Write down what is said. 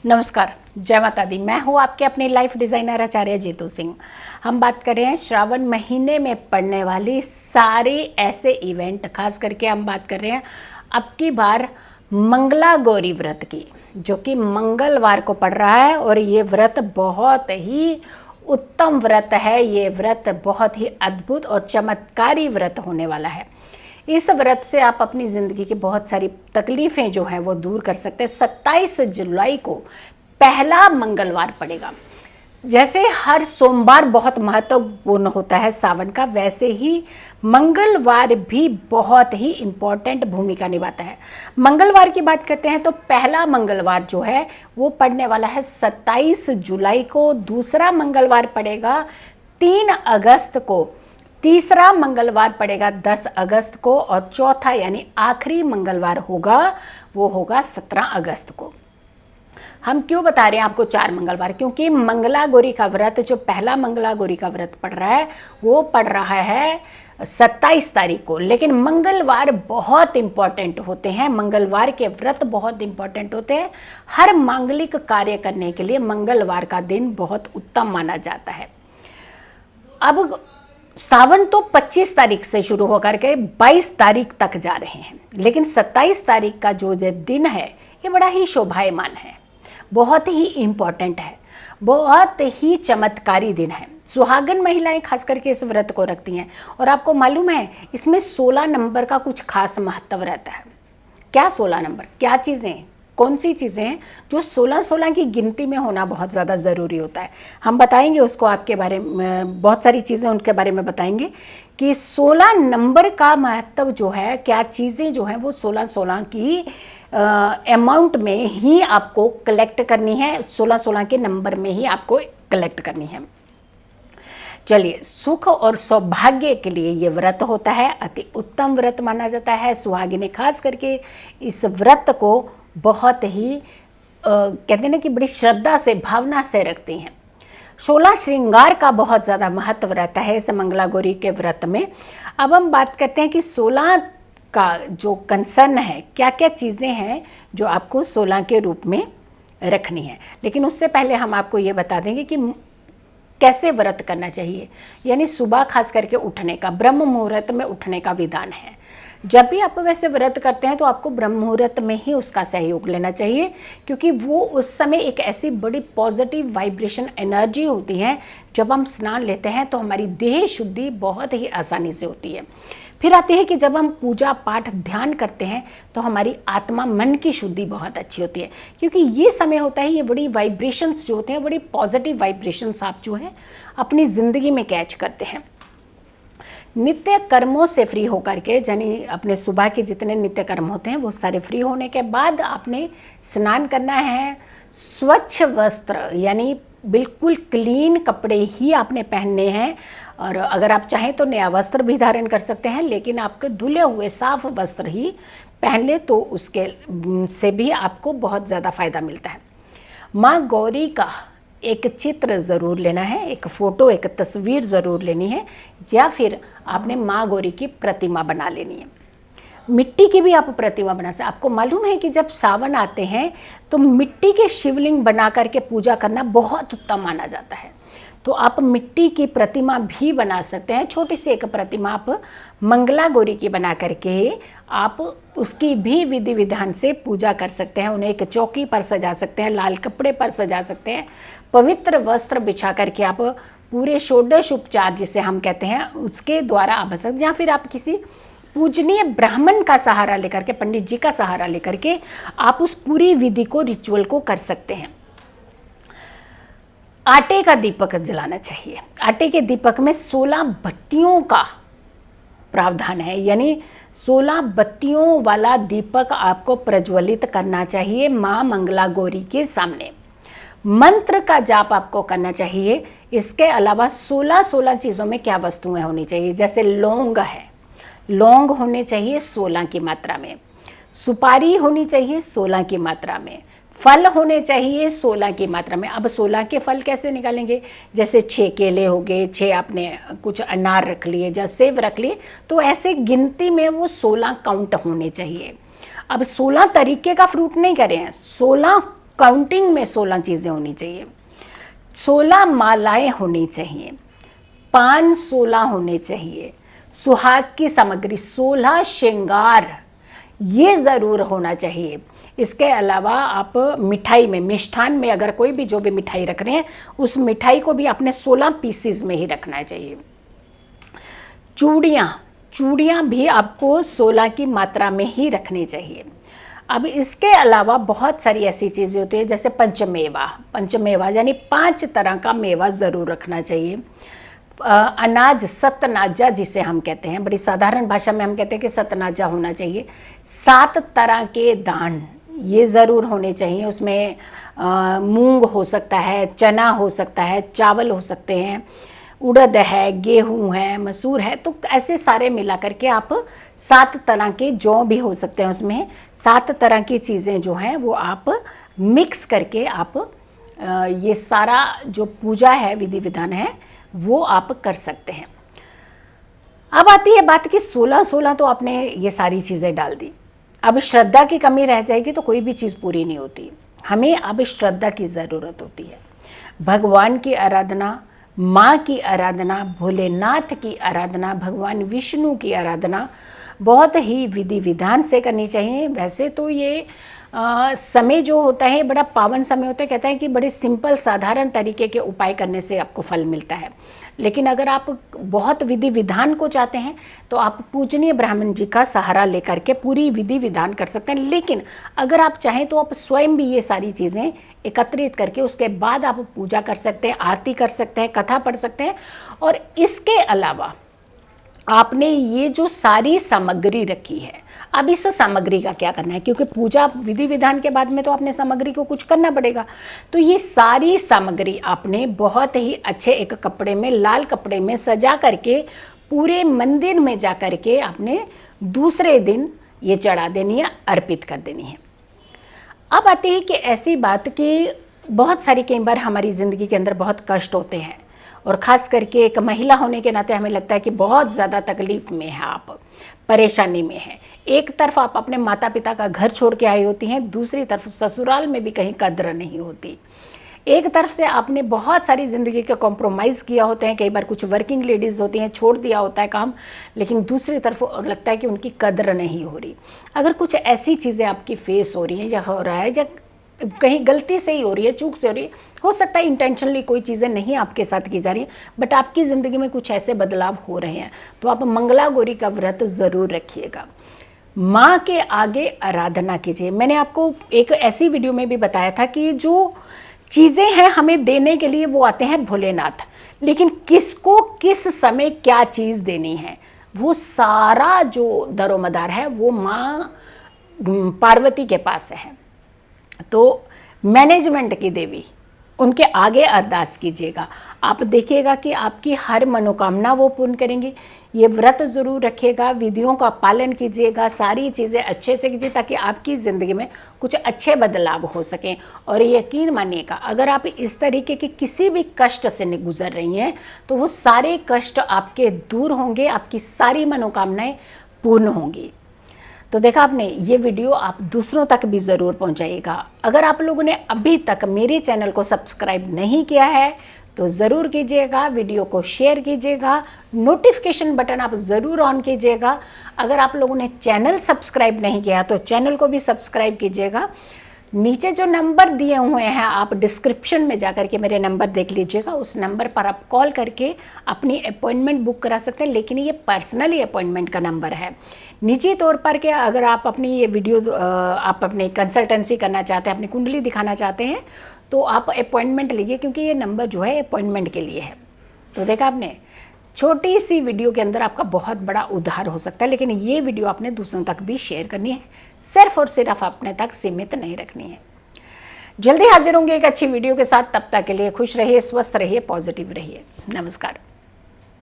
नमस्कार, जय माता दी। मैं हूँ आपके अपने लाइफ डिज़ाइनर आचार्य जीतू सिंह। हम बात कर रहे हैं श्रावण महीने में पड़ने वाली सारे ऐसे इवेंट, खास करके हम बात कर रहे हैं अब की बार मंगला गौरी व्रत की, जो कि मंगलवार को पड़ रहा है। और ये व्रत बहुत ही उत्तम व्रत है। ये व्रत बहुत ही अद्भुत और चमत्कारी व्रत होने वाला है। इस व्रत से आप अपनी ज़िंदगी की बहुत सारी तकलीफ़ें जो हैं वो दूर कर सकते हैं। 27 जुलाई को पहला मंगलवार पड़ेगा। जैसे हर सोमवार बहुत महत्वपूर्ण होता है सावन का, वैसे ही मंगलवार भी बहुत ही इम्पोर्टेंट भूमिका निभाता है। मंगलवार की बात करते हैं तो पहला मंगलवार जो है वो पड़ने वाला है 27 जुलाई को। दूसरा मंगलवार पड़ेगा 3 अगस्त को। तीसरा मंगलवार पड़ेगा 10 अगस्त को। और चौथा यानी आखिरी मंगलवार होगा वो होगा 17 अगस्त को। हम क्यों बता रहे हैं आपको 4 मंगलवार? क्योंकि मंगला गौरी का व्रत, जो पहला मंगला गौरी का व्रत पड़ रहा है वो पड़ रहा है 27 तारीख को। लेकिन मंगलवार बहुत इंपॉर्टेंट होते हैं। मंगलवार के व्रत बहुत इंपॉर्टेंट होते हैं। हर मांगलिक कार्य करने के लिए मंगलवार का दिन बहुत उत्तम माना जाता है। अब सावन तो 25 तारीख से शुरू होकर के 22 तारीख तक जा रहे हैं, लेकिन 27 तारीख का जो दिन है ये बड़ा ही शोभायमान है, बहुत ही इम्पोर्टेंट है, बहुत ही चमत्कारी दिन है। सुहागन महिलाएं खास करके इस व्रत को रखती हैं। और आपको मालूम है इसमें 16 नंबर का कुछ खास महत्व रहता है। क्या 16 नंबर? क्या चीज़ें, कौन सी चीज़ें हैं जो 16-16 की गिनती में होना बहुत ज़्यादा ज़रूरी होता है? हम बताएंगे उसको, आपके बारे में बहुत सारी चीज़ें उनके बारे में बताएंगे कि 16 नंबर का महत्व जो है, क्या चीज़ें जो हैं वो 16-16 की अमाउंट में ही आपको कलेक्ट करनी है। 16-16 के नंबर में ही आपको कलेक्ट करनी है। चलिए, सुख और सौभाग्य के लिए ये व्रत होता है, अति उत्तम व्रत माना जाता है। सुहागिनें खास करके इस व्रत को बहुत ही कहते हैं ना कि बड़ी श्रद्धा से, भावना से रखती हैं। 16 श्रृंगार का बहुत ज़्यादा महत्व रहता है इस मंगला गौरी के व्रत में। अब हम बात करते हैं कि 16 का जो कंसर्न है, क्या क्या चीज़ें हैं जो आपको 16 के रूप में रखनी है। लेकिन उससे पहले हम आपको ये बता देंगे कि कैसे व्रत करना चाहिए। यानी सुबह खास करके उठने का, ब्रह्म मुहूर्त में उठने का विधान है। जब भी आप वैसे व्रत करते हैं तो आपको ब्रह्म मुहूर्त में ही उसका सहयोग लेना चाहिए, क्योंकि वो उस समय एक ऐसी बड़ी पॉजिटिव वाइब्रेशन एनर्जी होती है। जब हम स्नान लेते हैं तो हमारी देह शुद्धि बहुत ही आसानी से होती है। फिर आती है कि जब हम पूजा पाठ ध्यान करते हैं तो हमारी आत्मा, मन की शुद्धि बहुत अच्छी होती है, क्योंकि ये समय होता है, ये बड़ी वाइब्रेशंस जो होते हैं, बड़ी पॉजिटिव वाइब्रेशंस आप जो है अपनी ज़िंदगी में कैच करते हैं। नित्य कर्मों से फ्री होकर के, यानी अपने सुबह के जितने नित्य कर्म होते हैं वो सारे फ्री होने के बाद आपने स्नान करना है। स्वच्छ वस्त्र यानी बिल्कुल क्लीन कपड़े ही आपने पहनने हैं। और अगर आप चाहें तो नया वस्त्र भी धारण कर सकते हैं, लेकिन आपके धुले हुए साफ वस्त्र ही पहन ले तो उसके से भी आपको बहुत ज़्यादा फायदा मिलता है। माँ गौरी का एक चित्र ज़रूर लेना है, एक फ़ोटो, एक तस्वीर ज़रूर लेनी है, या फिर आपने माँ गौरी की प्रतिमा बना लेनी है। मिट्टी की भी आप प्रतिमा बना सकते। आपको मालूम है कि जब सावन आते हैं तो मिट्टी के शिवलिंग बना करके पूजा करना बहुत उत्तम माना जाता है। तो आप मिट्टी की प्रतिमा भी बना सकते हैं। छोटी सी एक प्रतिमा आप मंगला गौरी की बना करके आप उसकी भी विधि विधान से पूजा कर सकते हैं। उन्हें एक चौकी पर सजा सकते हैं, लाल कपड़े पर सजा सकते हैं, पवित्र वस्त्र बिछा करके आप पूरे षोडश उपचार जिसे हम कहते हैं उसके द्वारा आप सकते हैं। या फिर आप किसी पूजनीय ब्राह्मण का सहारा लेकर के, पंडित जी का सहारा लेकर के आप उस पूरी विधि को, रिचुअल को कर सकते हैं। आटे का दीपक जलाना चाहिए। आटे के दीपक में 16 बत्तियों का प्रावधान है, यानी 16 बत्तियों वाला दीपक आपको प्रज्वलित करना चाहिए माँ मंगला गौरी के सामने। मंत्र का जाप आपको करना चाहिए। इसके अलावा 16 चीज़ों में क्या वस्तुएं होनी चाहिए? जैसे लौंग है, लौंग होने चाहिए 16 की मात्रा में, सुपारी होनी चाहिए 16 की मात्रा में, फल होने चाहिए 16 की मात्रा में। अब 16 के फल कैसे निकालेंगे? जैसे 6 केले हो गए, 6 आपने कुछ अनार रख लिए या सेब रख लिए, तो ऐसे गिनती में वो 16 काउंट होने चाहिए। अब 16 तरीके का फ्रूट नहीं करें हैं, 16 काउंटिंग में 16 चीज़ें होनी चाहिए, 16 मालाएं होनी चाहिए, पान 16 होने चाहिए, सुहाग की सामग्री 16 श्रृंगार ये ज़रूर होना चाहिए। इसके अलावा आप मिठाई में, मिष्ठान में अगर कोई भी जो भी मिठाई रख रहे हैं उस मिठाई को भी आपने 16 पीसीज में ही रखना चाहिए। चूड़ियाँ भी आपको 16 की मात्रा में ही रखनी चाहिए। अब इसके अलावा बहुत सारी ऐसी चीज़ें होती है जैसे पंचमेवा यानी 5 तरह का मेवा ज़रूर रखना चाहिए। अनाज सतनाजा जिसे हम कहते हैं, बड़ी साधारण भाषा में हम कहते हैं कि सतनाजा होना चाहिए। 7 तरह के दान ये ज़रूर होने चाहिए। उसमें मूंग हो सकता है, चना हो सकता है, चावल हो सकते हैं, उड़द है, गेहूं है, मसूर है, तो ऐसे सारे मिला करके आप 7 तरह के जौ भी हो सकते हैं। उसमें 7 तरह की चीज़ें जो हैं वो आप मिक्स करके आप ये सारा जो पूजा है, विधि विधान है, वो आप कर सकते हैं। अब आती है बात कि 16 तो आपने ये सारी चीज़ें डाल दी। अब श्रद्धा की कमी रह जाएगी तो कोई भी चीज़ पूरी नहीं होती। हमें अब श्रद्धा की ज़रूरत होती है। भगवान की आराधना, माँ की आराधना, भोलेनाथ की आराधना, भगवान विष्णु की आराधना बहुत ही विधि विधान से करनी चाहिए। वैसे तो ये समय जो होता है बड़ा पावन समय होता है, कहता है कि बड़े सिंपल साधारण तरीके के उपाय करने से आपको फल मिलता है। लेकिन अगर आप बहुत विधि विधान को चाहते हैं तो आप पूजनीय ब्राह्मण जी का सहारा लेकर के पूरी विधि विधान कर सकते हैं। लेकिन अगर आप चाहें तो आप स्वयं भी ये सारी चीज़ें एकत्रित करके उसके बाद आप पूजा कर सकते हैं, आरती कर सकते हैं, कथा पढ़ सकते हैं। और इसके अलावा आपने ये जो सारी सामग्री रखी है, अब इस सामग्री का क्या करना है, क्योंकि पूजा विधि विधान के बाद में तो आपने सामग्री को कुछ करना पड़ेगा। तो ये सारी सामग्री आपने बहुत ही अच्छे एक कपड़े में, लाल कपड़े में सजा करके पूरे मंदिर में जा करके आपने दूसरे दिन ये चढ़ा देनी है, अर्पित कर देनी है। अब आती है कि ऐसी बात कि बहुत सारी कई बार हमारी ज़िंदगी के अंदर बहुत कष्ट होते हैं और ख़ास करके एक महिला होने के नाते हमें लगता है कि बहुत ज़्यादा तकलीफ़ में है, आप परेशानी में हैं। एक तरफ आप अपने माता पिता का घर छोड़ के आई होती हैं, दूसरी तरफ ससुराल में भी कहीं कद्र नहीं होती। एक तरफ से आपने बहुत सारी ज़िंदगी के कॉम्प्रोमाइज़ किया होते हैं, कई बार कुछ वर्किंग लेडीज़ होती हैं, छोड़ दिया होता है काम, लेकिन दूसरी तरफ लगता है कि उनकी कद्र नहीं हो रही। अगर कुछ ऐसी चीज़ें आपकी फेस हो रही हैं या हो रहा है या कहीं गलती से ही हो रही है, चूक से हो रही है, हो सकता है इंटेंशनली कोई चीज़ें नहीं आपके साथ की जा रही हैं, बट आपकी ज़िंदगी में कुछ ऐसे बदलाव हो रहे हैं, तो आप मंगला गौरी का व्रत ज़रूर रखिएगा। माँ के आगे आराधना कीजिए। मैंने आपको एक ऐसी वीडियो में भी बताया था कि जो चीज़ें हैं हमें देने के लिए वो आते हैं भोलेनाथ, लेकिन किसको किस समय क्या चीज़ देनी है वो सारा जो दरोमदार है वो माँ पार्वती के पास है। तो मैनेजमेंट की देवी, उनके आगे अरदास कीजिएगा, आप देखिएगा कि आपकी हर मनोकामना वो पूर्ण करेंगी। ये व्रत ज़रूर रखिएगा, विधियों का पालन कीजिएगा, सारी चीज़ें अच्छे से कीजिए ताकि आपकी ज़िंदगी में कुछ अच्छे बदलाव हो सकें। और यकीन मानिएगा, अगर आप इस तरीके के किसी भी कष्ट से गुजर रही हैं तो वो सारे कष्ट आपके दूर होंगे, आपकी सारी मनोकामनाएं पूर्ण होंगी। तो देखा आपने, ये वीडियो आप दूसरों तक भी ज़रूर पहुंचाइएगा। अगर आप लोगों ने अभी तक मेरे चैनल को सब्सक्राइब नहीं किया है तो ज़रूर कीजिएगा, वीडियो को शेयर कीजिएगा, नोटिफिकेशन बटन आप ज़रूर ऑन कीजिएगा। अगर आप लोगों ने चैनल सब्सक्राइब नहीं किया तो चैनल को भी सब्सक्राइब कीजिएगा। नीचे जो नंबर दिए हुए हैं आप डिस्क्रिप्शन में जाकर के मेरे नंबर देख लीजिएगा, उस नंबर पर आप कॉल करके अपनी अपॉइंटमेंट बुक करा सकते हैं। लेकिन ये पर्सनली अपॉइंटमेंट का नंबर है। निजी तौर पर के अगर आप अपनी ये वीडियो आप अपनी कंसल्टेंसी करना चाहते हैं, अपनी कुंडली दिखाना चाहते हैं तो आप अपॉइंटमेंट लीजिए, क्योंकि ये नंबर जो है अपॉइंटमेंट के लिए है। तो देखा आपने, छोटी सी वीडियो के अंदर आपका बहुत बड़ा उद्धार हो सकता है। लेकिन ये वीडियो आपने दूसरों तक भी शेयर करनी है, सिर्फ और सिर्फ अपने तक सीमित नहीं रखनी है। जल्दी हाजिर होंगे एक अच्छी वीडियो के साथ। तब तक के लिए खुश रहिए, स्वस्थ रहिए, पॉजिटिव रहिए। नमस्कार।